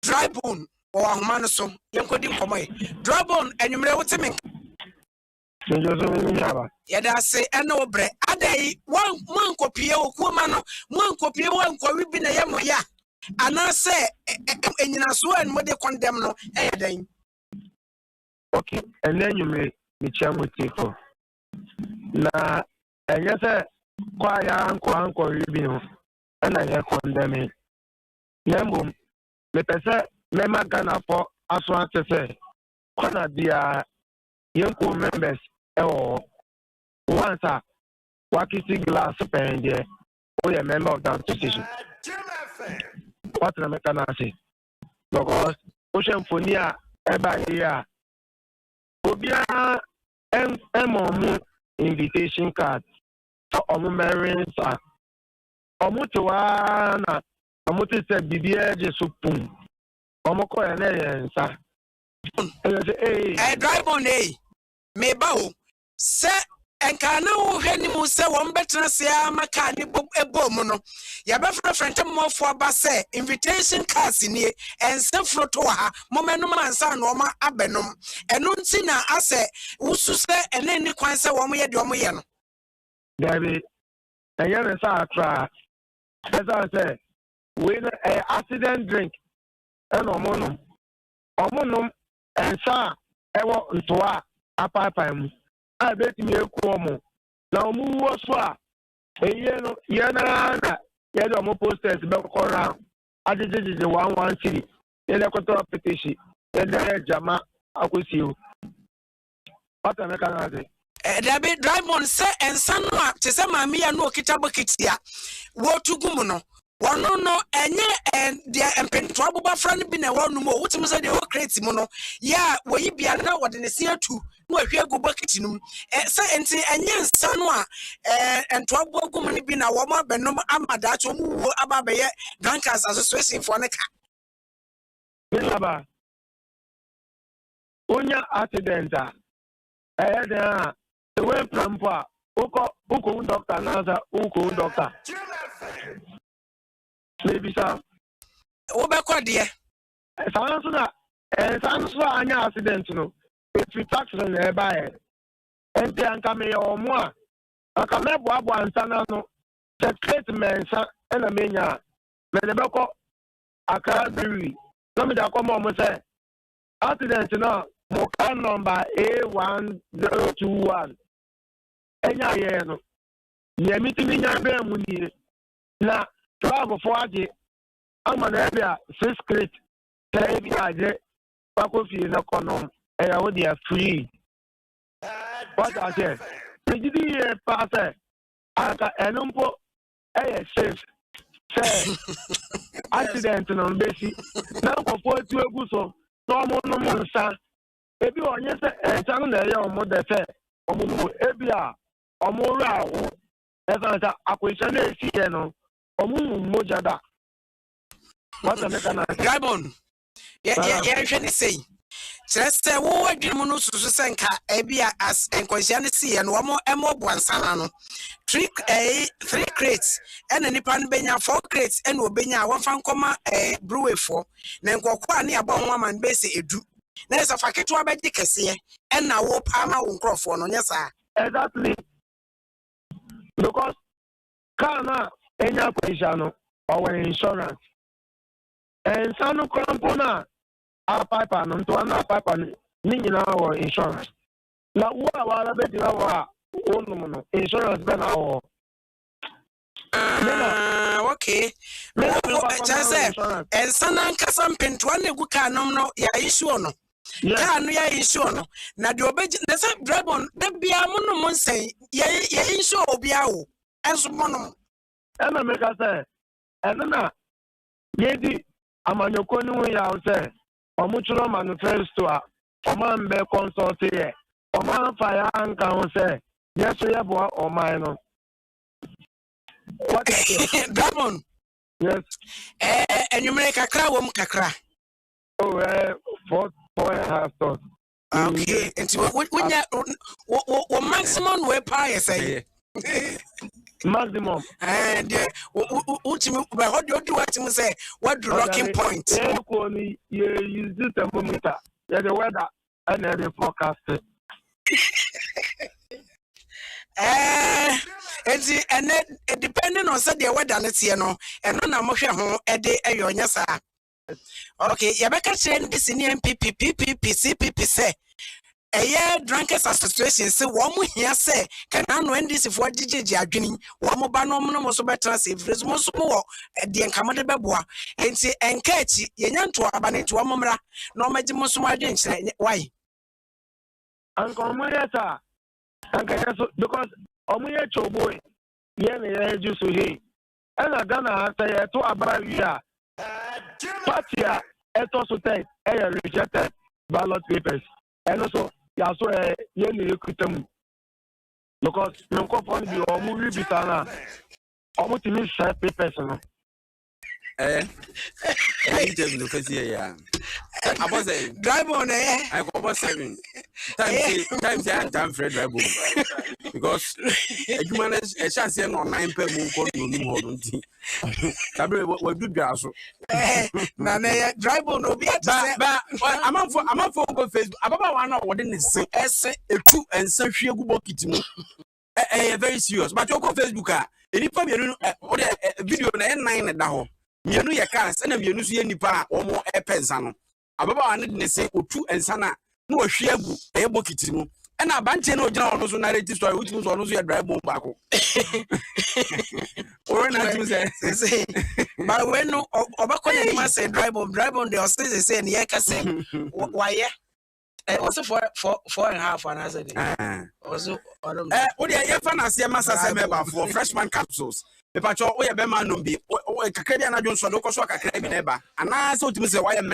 dry bone or man so yankodi nkomoy drabon enwumre woteme yada say eno bre adai wan kopie okuma no wan kopie wan kowi bi na yemoya ana say enyina so en mode condemn no eyadan okay enenwumre mi chamu tifo na enye say kwa ya anko bi no na ye condemn nembo me pese Mema Ghana for Aswan to say, one of the young members, once a Wakisi glass pen, we a member of that association. What am I can say? Because Ocean Fonia, every year, Obia invitation card for Omumerins, Omutuana, Omutu said, Bibia Jesupum. Omoko ene nsa drive on me bawo se enkana wo hwani mu se won betena se amaka ni ebom no ya be frente mofo aba se invitation cards ni ense froto ha momenum ansa no ma abenom eno nti na ase wusu se ene ni kwan se wo mo ye de wo mo ye no David eya sa atra esa se we accident drink eno omonum ensa ewo ntoa apapa mu I bet me a quomo. Now move was far. A year, yana, yellow posters, back around. I did the 1 city. Electoral petition. Then Jama, I will see you. What am I going to say? Dabi Draymond say ensanwa te se maami ya no kitabo kitia wo tugumu no wono no enye de empento aboba fra no bi na wonu mo wutim se de wo create mu no ya wo yi bia na wo de ne se atu no ahwe go bucket num se enti enye ensanwa ento abogumu no bi na wo ma benom amada to mu wo ababe Drankers Association for ne ka Baba Onya accident the way from far, Uko doctor, another Uko doctor. Maybe some. Obeko dear. Sounds an accident, no. It's with tax on the buyer. And they are coming or more. I can have one sanano, the treatment and a mania. Medebeko, I can't be. Some of the common say accident, no. Moka number A1021. Enya yeno. Ye meeting in your muni. Na travel for aje. Amanabia 6 crate. Tell aje. Pakofi na kono. Eya wo dia free. What I say? Pejidi ye pass. Aka enumpo safe. Say accident no besi. Na ko for tu eguso. No mo nsa. Ebi onye se enchanu na ye omo de fe omo ebi a omo ra wo esanza akwisa na esi ye no omo moja da what am I Draymond ye hwe ne sei se wo adwum no susu senka ebi a as enkwisia ne si ye no omo emo boansana no 3 crates and nipa no benya 4 crates and obenya wonfa nkoma brewery for na nkokwa ne aba ho man be se edu na esa faketo abedi kese and na wo pama wo nkrofo no nyesa exactly because kana enya kwesha no our insurance and sanu kompona a papa no to na papa ni nyina our insurance na wo awara be dira wa onu no insurance be na wo okay me chase and sanan kasam pentu an egu kanom no ya issue no ya no ya issue no na de obeji na say Draymond da bia mo no mo nsen ya issue obi awo enso mo no e na me ka say eno na yedi amanyoko ni wo ya o say omuchuro manifesto a omambe consult here oman fire anka o say yes ye bo o man no what Draymond yes enumere kakra wo kakra oh 4.5 tons okay and what maximum we pay say maximum and ultimate what do you want to say what the rocking point you use the thermometer the weather and the forecast and depending on say the weather next year no and no mo hwe ho e de ayonya sa okay yabeka train this in PPP say Drankers Association say wo mo hia say kana no NDC for gigi adwini wo mo ba no mo so betra say freeze mo so mo de enkamode beboa enti enka achi yenya nto abane to mo mra no maji mo so adwen kire why anko mo yesa anka yeso because omuye choboy ye ne ye jusu he ena Ghana say to abara wi a party a eto so take rejected ballot papers and also ya so ye ne ekutam because no ko fon bi omu wi bitana omu timi share papers no I tell you kasi ya abo say Draymond I go about 7 times I am Fred Draymond because human a chance no 9 per mo ko no mo nti tabre we do dwaso na na Draymond obi ati ba amafo go Facebook ababa wa na wo de ne se ese etu ensa hwe gu bokiti mu very serious but you go Facebook a enipa bienu o de video na 9 na da ho mienu ye cars na mienu so ye nipa a omo epensa no ababa wa ne se otu ensa na na ohwe agu bokiti mu And a bunch of general also narrative story, which was also a dry bomb back. Or not say, but when Obacon must say dry bomb, they are still saying, Yakase, why? Also for 4.5 another day. Also, what you fancy a massa for freshman capsules. The patrol, we have been man be, or Cacabiana Jones or Locos Waka Crabineba, and I saw to Mr. Wyam.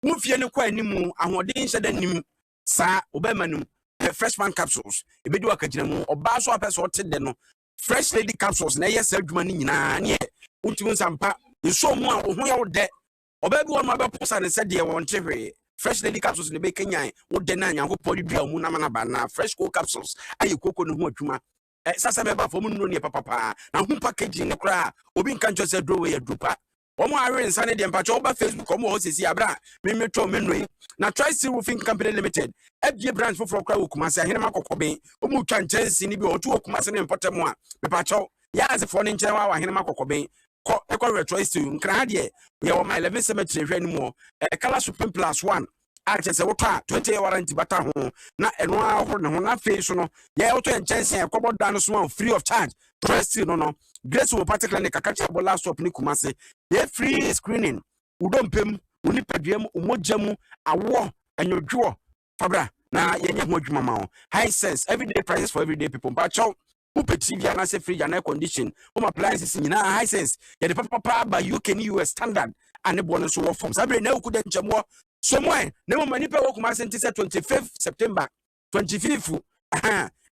Move you quite nimu, and what didn't say the name, Sir Obemanum, freshman capsules. If you do a cajamo or basso up as what said no. Fresh lady capsules, na yes, money na near. Ultimus and pa, you saw more who are dead. Obebu on my person and said, dear one cherry. Fresh lady capsules in the bacon yai, would deny and who put you munamana, fresh cool capsules. Are you cocoa no more? Sasabeba for Munia papa, and who packaging the cry, Obin can't just draw away a drooper. One more iron Sunday and patch over Facebook, almost is Yabra, Mimetro Menry. Now try still roofing company limited. FG brands for Kumasa, Hinamako Kobe, Umu Chances in Ibo, 2 Kumasan and Potamua, the patcho, Yas a phone in Chawa, Hinamako Kobe, Echo choice to Cradie. We are my 11 cemetery anymore, a color supreme +1. I just say, 20 warranty bata home. Na enwa ho ne ho na face no. Ya auto and chance and couple down small free of charge. Trust no. Grace will particularly kakacha bola stop ni Kumase. Ye free screening. Udompem, unipadiem, umojemu, awo, and your jaw. Fabra, na yenye ho dwuma ma. High sense, everyday prices for everyday people. Pacho, upe TV and say free and air condition. Appliances in high sense. Ya the papa by UK and US standard and the bonus work forms. Sabre na ukuden chamwa. Somewhere, no money per work 25th September 25th.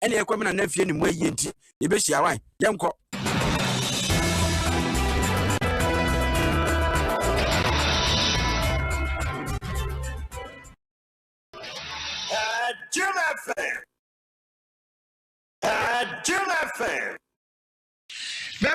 Any equipment and nephew in way yenti. You bet you are young cop. Jim FM.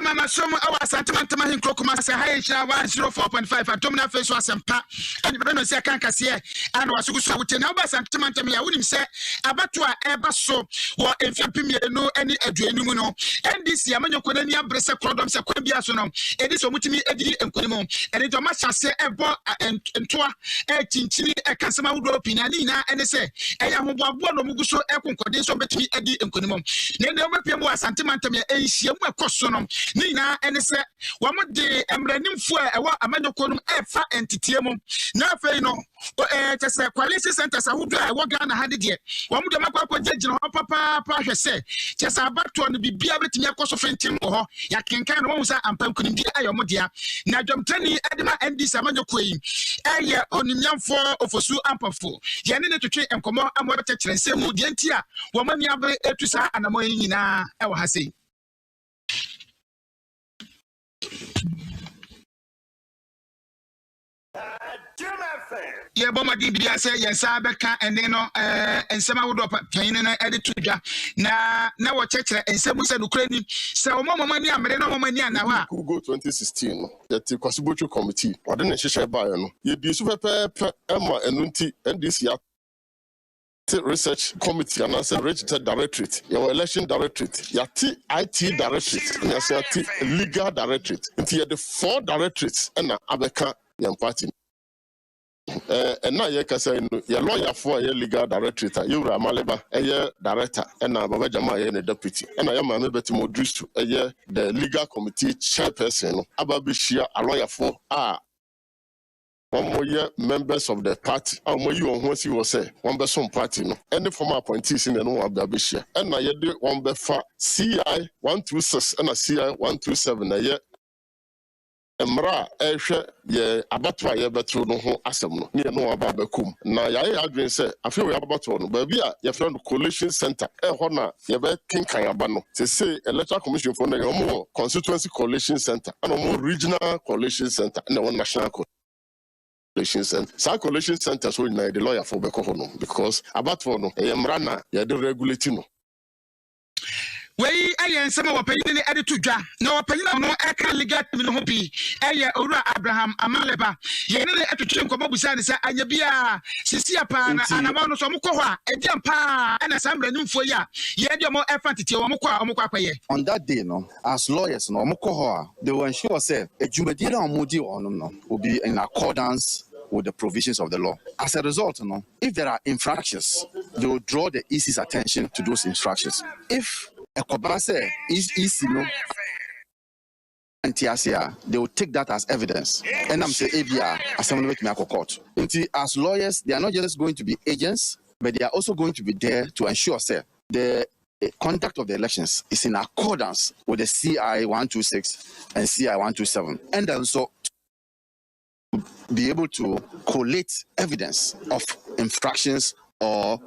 Mama some our sentiment in Crocomasa High 104.5 Adom 106.3 and Breno say can Kasie and was so with number sentiment me I wouldn't say abatua eba so or if you no any adrenumo and this Yamanyo Konania Bressa Crodom se kwabia so no e dis omutimi edi enkonimo and it ma say ebo entoa e chinchini e kansama wudo pinani na ene se e ya hoboabo no mugu so e konkode so betimi edi enkonimo ne ne omapia mo sentiment me e hia mu ekoso no Nina and say, one more day, I'm running for a Amanyokonum F entity. Now, no, just a coalition centers. I would walk down a hundred year. One would have judge Papa say, just about to be able to make us of Fentim or Yakin Rosa and Pumpkin Ayomodia. Now, Jom Tani Adama and this Amanyoquin. A year on young for Ofosu Ampafo. Yanina to train and come on and what touch and say, Mudiantia, woman Yabe Etusa and Amoyina, I will say. Yeah, Boma Dibia say yes, Abeka, and then and some would up paying and edit to ja. Now, what church and some said Ukraine. So, Mama Mania, Merino Mania now. Go 2016, the Kasiebo committee, or the Nation Bayano. You be super Emma and Nunti and this year. Research committee and as a registered directorate, your election directorate, your IT directorate, and your legal directorate. Until the 4 directorates and Abeka young party. And now you can say your lawyer for your legal directorate, you are Maleba, a year director, and Baba Jama and deputy. And I am a member to Modris to a year the legal committee chairperson, Ababishia, a lawyer for 1 more year members of the party. How more you on what you will say? 1 person party no. Any former appointees in the no Ababishia. And now you do 1 befa CI 126 and a CI 127 a year. Emra ye abatwa ye betro no ho asem no ne no ababakum na ye adwen say afi we abatwa no ba bia ye friend coalition center ho na ye be kinkan aba no say electoral commission for na ye mo constituency coalition center and mo regional coalition center and one national coalition center sa coalition center so na the lawyer for be ko no because abatwa no ye mra na ye de regulate no. Wey ayen sama wapanyin ne ade to dwa na wapanyin no eka legal team no hobi eye owura Abraham Amaleba ye ne atwetwe nkomo busa ne sa anya bia sisia pa na anama no so mokọ ho a ediam pa na samra nimfo ya ye de mo efa tete wo mokọ akwaye. On that day no as lawyers no mokọ ho a they will ensure say ejumadi na omodi onum no will be in accordance with the provisions of the law. As a result, if there are infractions, they will draw the EC's attention to those infractions. If a Kobase is EC, they will take that as evidence. And I'm saying ABR, Assembly make me court. As lawyers, they are not just going to be agents, but they are also going to be there to ensure the conduct of the elections is in accordance with the CI 126 and CI 127, and also be able to collate evidence of infractions or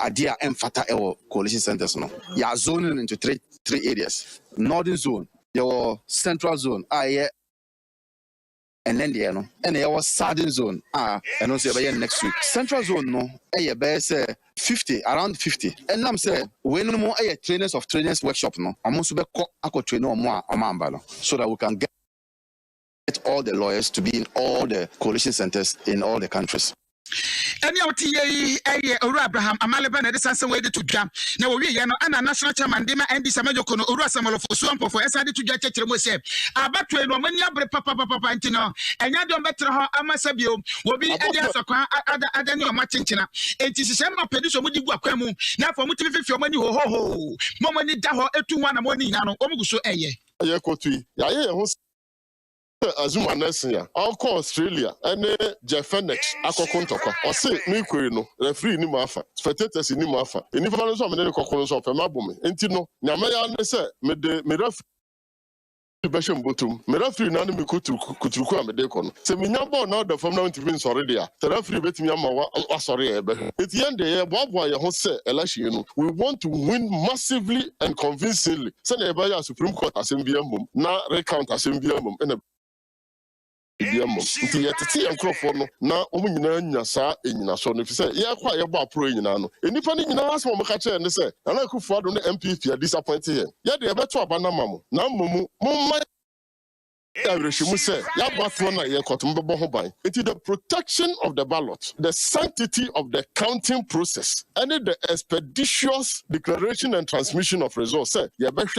idea and fata coalition centers. You are zoning into three areas: northern zone, your central zone, and then and your southern zone, and also next week. Central zone, no, 50, around 50. And I'm saying, when no more trainers workshop, no, I'm also be train more so that we can get all the lawyers to be in all the coalition centers in all the countries. Abraham Amaleba na desanse we de to dwam na wo wie no ana national chairman de ma ndi samajoko no Uru Asamolofo so ampofo esa de to dwa kyekere mo se abatwe no mani abre papa ntino enya de obetre ho amasabio wo bi edi asokwa ada ne o ma chenchena enti sise ma pedi so mudi gu akwa mu na afọ mutimi fifi o mani ho mo mani da ho etu nwa na mo ni na no o mugu so eye kotui ya ho Azuma Nesia, I'll call Australia and Jeffenex, Akokontoko, or say Niquino, referee ni Mafa, spectators in Nimafa, and if I know some of the coconuts of a mabumi, and Tino, Namaya say, me referee Basham Butum, me referee Nanimi Kutuku Medecon. So me number now the from now to win already. The referee bet me sorry, at the end of the year, Jose election, we want to win massively and convincingly. Send a Supreme Court Assembly, now recount Assembly, and nti yetete enkrofo no na omunyina nya saa enyina so no fise ye kwa ye ba pro enyina no enipa ni nyina asem mo ka che ne se na akufo ado no MPP ya disappointed here ye de beto abana mamo na momu momma the protection of the ballot, the sanctity of the counting process, and the expeditious declaration and transmission of results. Say,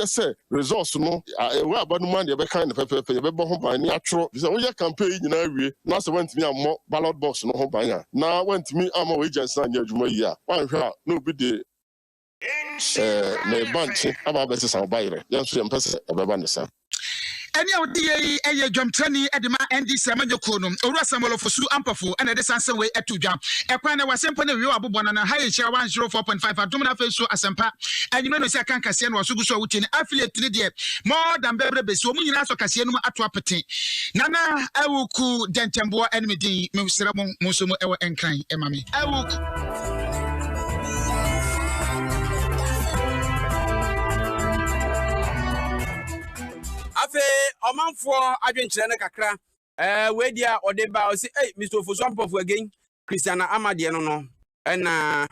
say results no. We about man you be kind of pepe. You be born by ni atro. Because we campaign you know we. Now so went me a more ballot box no home by ya. Now went me a more agents na nyajuma ya. One no be the ne bunch about better sound by it. Yes, we am person about the any of the jump training at the man and this Samajoko, or Rasamolofo Su Ampafo, and the Sansa way at 2 jump. A quan was simple you are born on a high share 104.5 at Domina Faso Asampa, and you know, Sakan Cassian was Suguso within affiliate Lydia, more than Bebe, so many Naso Cassiano at Wapati. Nana, I will cool Dentamboa enemy, Mr. Musumo Ewa and Klein, Emami. I will. Afe omanfo adwenkyerɛ ne kakra we dia odeba o say Mr. Ofosuampofo again Christiana Amade no na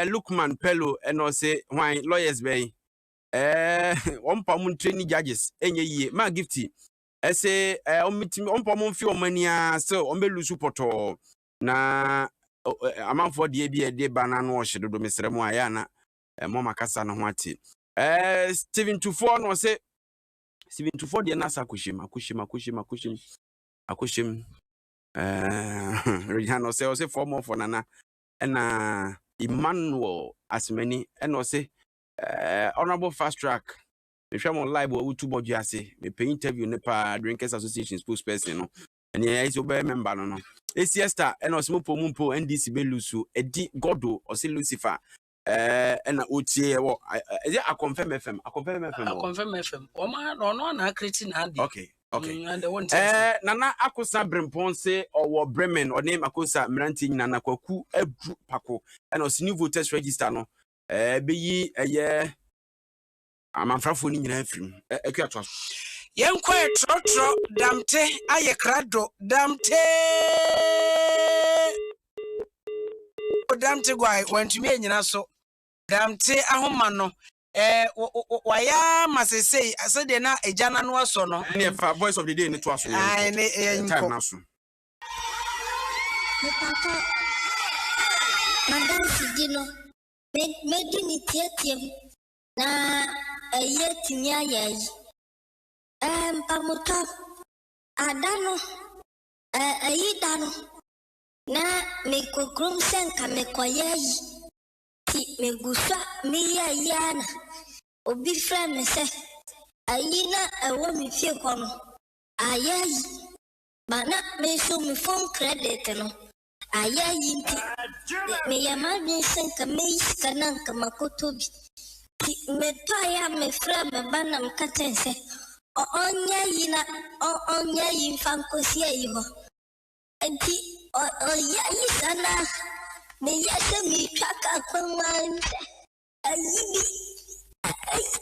Lukman Pello and o say why lawyers be ompam training judges enye yie ma gifty say ompam mfi omania so ombelu poto na amanfo de bia de bana no hye dodo mesrɛ mu aya na mo makasa no ho ati Steven Tufo no say 74 de nasa akushim Rejano say for more for nana and Emmanuel as many and no say honorable fast track if I'm on live or to bojiase me pay interview nepa drinkers association spokesperson no and yeah is obey member no it's siesta and no smoke mumpo NDC belusu edi godo or say Lucifer and otie wo I confirm FM no na creating and okay nana akosa brempon say or bremen or name akosa mranti nana kwaku edu pako and os new voters register no be yi amanfrafo ni nyina afrim akuato yenkwa trotro damte aye krado damte gwai wantumi enyina so damte ahoma no waya masesei asede na ejana no aso no ne fa voice of the day ne to aso ai ne time na so papa mandam sidino medini tietiem na ayetinya yayi pamuto adano ayidano na mekokrom senka mekoyayi ti megusa miyayana obi fra me se ayina ewo mi fie kono ayayi bana me so me phone credit no ayayi nti me yama bi senka me iska nanka makotobi ti me toya me fra me bana mkatense onya yina onya yin fankosi ayi ho enti oyayi sana me yase mi twaka kwanwan ayi bi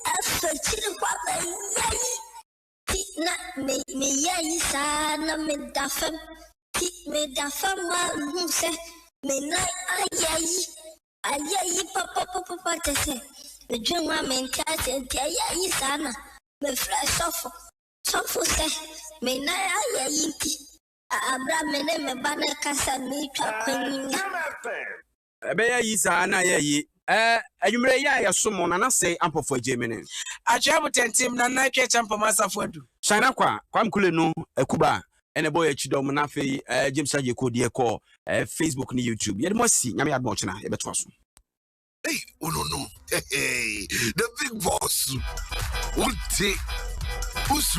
afachiri kwa yayi ti na me yayi sana me dafam ti me dafam ma se me na ayayi papa tese me dwuma me ntase enti ayayi sana me fresh sofo se me na ayayi ti abra me ne me bana kasa me twa kwanyina Ebeya yi sa na ye yi. Anwumre ya somo na na say ampofo Gemini. Ajabu tentim na na ke champa masafo adu. Shana kwa mkule no akuba ene boy chidom na fe James Aje Kodi e ko Facebook ni YouTube. Ye mo si nyame admo chena ye beto aso. Hey, no. Hey, the big boss. Who's